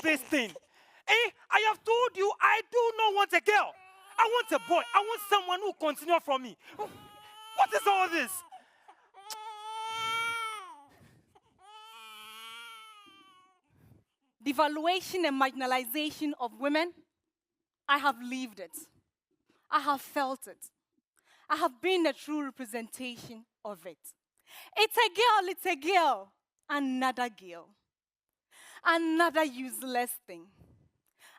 this thing? I have told you I do not want a girl. I want a boy. I want someone who will continue from me. What is all this? Devaluation and marginalization of women, I have lived it. I have felt it. I have been a true representation of it. It's a girl, another girl. Another useless thing.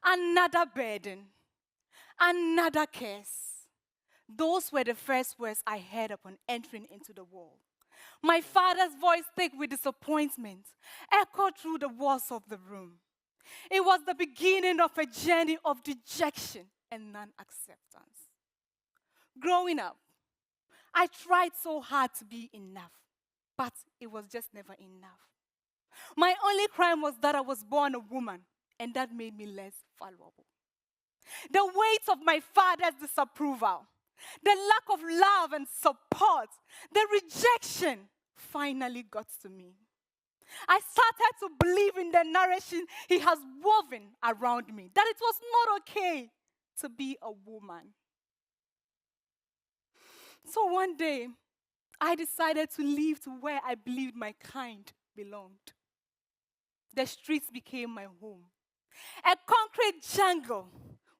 Another burden. Another curse. Those were the first words I heard upon entering into the world. My father's voice, thick with disappointment, echoed through the walls of the room. It was the beginning of a journey of dejection and non-acceptance. Growing up, I tried so hard to be enough, but it was just never enough. My only crime was that I was born a woman, and that made me less valuable. The weight of my father's disapproval, the lack of love and support, the rejection finally got to me. I started to believe in the narration he has woven around me, that it was not okay to be a woman. So one day, I decided to leave to where I believed my kind belonged. The streets became my home, a concrete jungle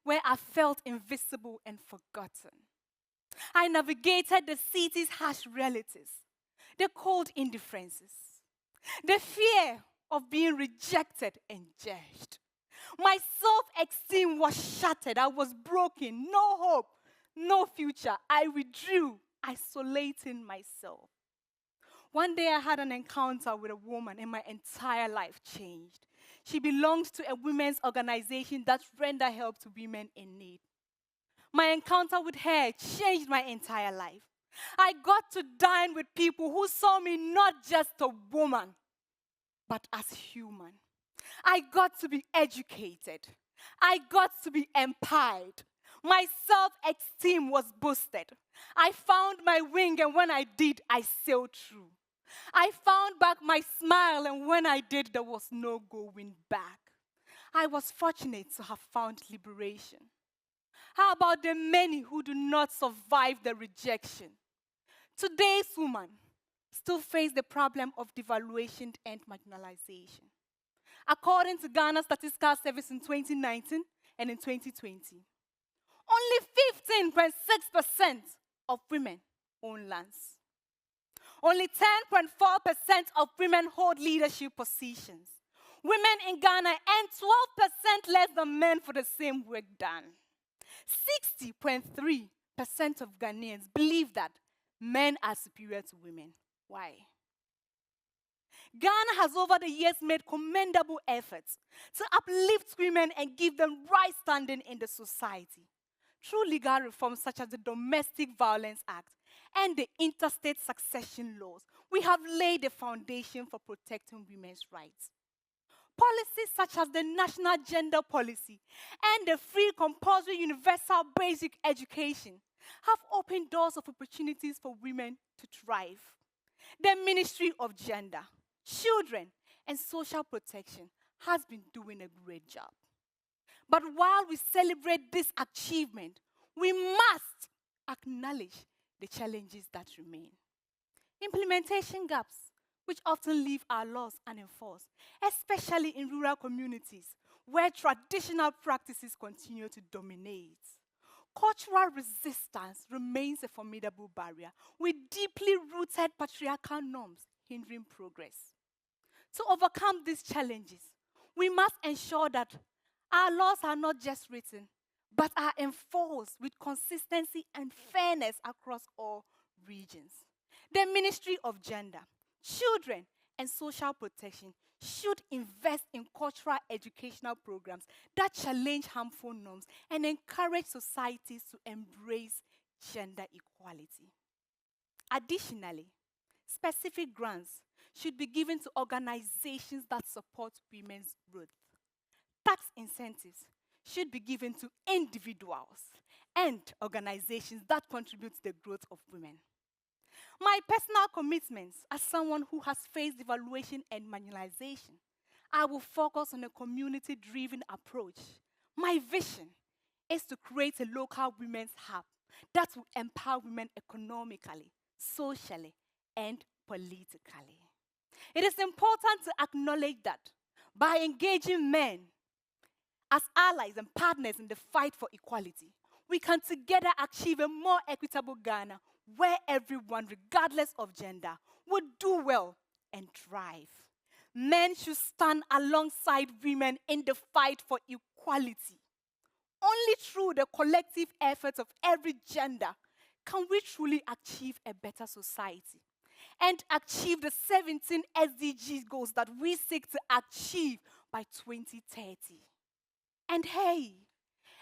where I felt invisible and forgotten. I navigated the city's harsh realities, the cold indifferences, the fear of being rejected and judged. My self-esteem was shattered. I was broken. No hope, no future. I withdrew, isolating myself. One day I had an encounter with a woman and my entire life changed. She belongs to a women's organization that render help to women in need. My encounter with her changed my entire life. I got to dine with people who saw me not just a woman, but as human. I got to be educated. I got to be empowered. My self-esteem was boosted. I found my wing, and when I did, I sailed through. I found back my smile, and when I did, there was no going back. I was fortunate to have found liberation. How about the many who do not survive the rejection? Today's women still face the problem of devaluation and marginalization. According to Ghana Statistical Service in 2019 and in 2020, only 15.6% of women own lands. Only 10.4% of women hold leadership positions. Women in Ghana earn 12% less than men for the same work done. 60.3% of Ghanaians believe that men are superior to women. Why? Ghana has over the years made commendable efforts to uplift women and give them right standing in the society. Through legal reforms such as the Domestic Violence Act and the interstate succession laws, we have laid the foundation for protecting women's rights. Policies such as the National Gender Policy and the Free Compulsory Universal Basic Education have opened doors of opportunities for women to thrive. The Ministry of Gender, Children, and Social Protection has been doing a great job. But while we celebrate this achievement, we must acknowledge the challenges that remain. Implementation gaps, which often leave our laws unenforced, especially in rural communities where traditional practices continue to dominate. Cultural resistance remains a formidable barrier with deeply rooted patriarchal norms hindering progress. To overcome these challenges, we must ensure that our laws are not just written, but are enforced with consistency and fairness across all regions. The Ministry of Gender, Children, and Social Protection should invest in cultural educational programs that challenge harmful norms and encourage societies to embrace gender equality. Additionally, specific grants should be given to organizations that support women's growth. Tax incentives should be given to individuals and organizations that contribute to the growth of women. My personal commitments as someone who has faced devaluation and marginalization I will focus on a community-driven approach. My vision is to create a local women's hub that will empower women economically, socially, and politically. It is important to acknowledge that by engaging men as allies and partners in the fight for equality, we can together achieve a more equitable Ghana where everyone, regardless of gender, would do well and thrive. Men should stand alongside women in the fight for equality. Only through the collective efforts of every gender can we truly achieve a better society and achieve the 17 SDG goals that we seek to achieve by 2030. And hey,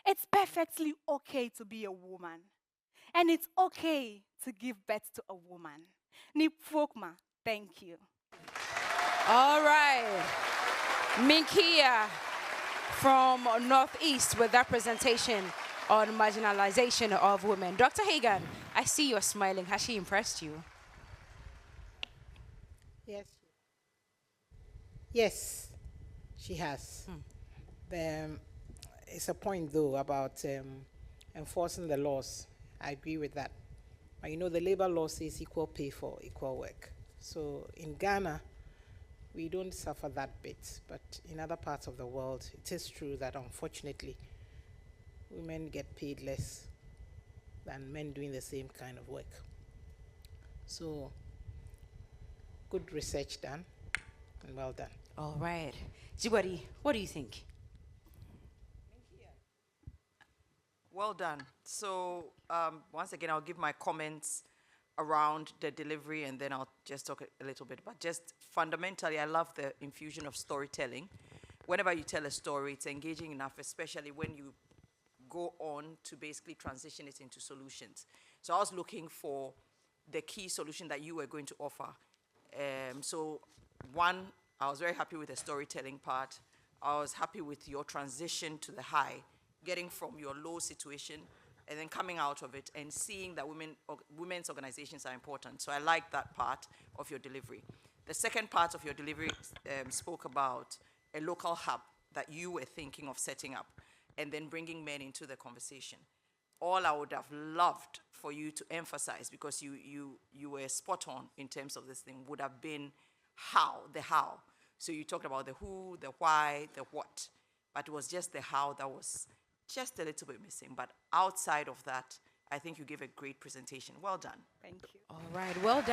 it's perfectly okay to be a woman. And it's okay to give birth to a woman. Nipfokma, thank you. All right. Minkiya from Northeast with that presentation on marginalization of women. Dr. Hagan, I see you're smiling. Has she impressed you? Yes. Yes, she has. It's a point, though, about enforcing the laws. I agree with that. But you know, the labor law says equal pay for equal work. So in Ghana, we don't suffer that bit. But in other parts of the world, it is true that unfortunately, women get paid less than men doing the same kind of work. So, good research done, and well done. All right. Jibari, what do you think? Well done. So once again, I'll give my comments around the delivery and then I'll just talk a little bit. But just fundamentally, I love the infusion of storytelling. Whenever you tell a story, it's engaging enough, especially when you go on to basically transition it into solutions. So I was looking for the key solution that you were going to offer. So one, I was very happy with the storytelling part. I was happy with your transition to the high, getting from your low situation and then coming out of it and seeing that women's organizations are important. So I like that part of your delivery. The second part of your delivery spoke about a local hub that you were thinking of setting up and then bringing men into the conversation. All I would have loved for you to emphasize, because you were spot on in terms of this thing, would have been the how. So you talked about the who, the why, the what, but it was just the how that was just a little bit missing. But outside of that, I think you gave a great presentation. Well done. Thank you. All right. Well done.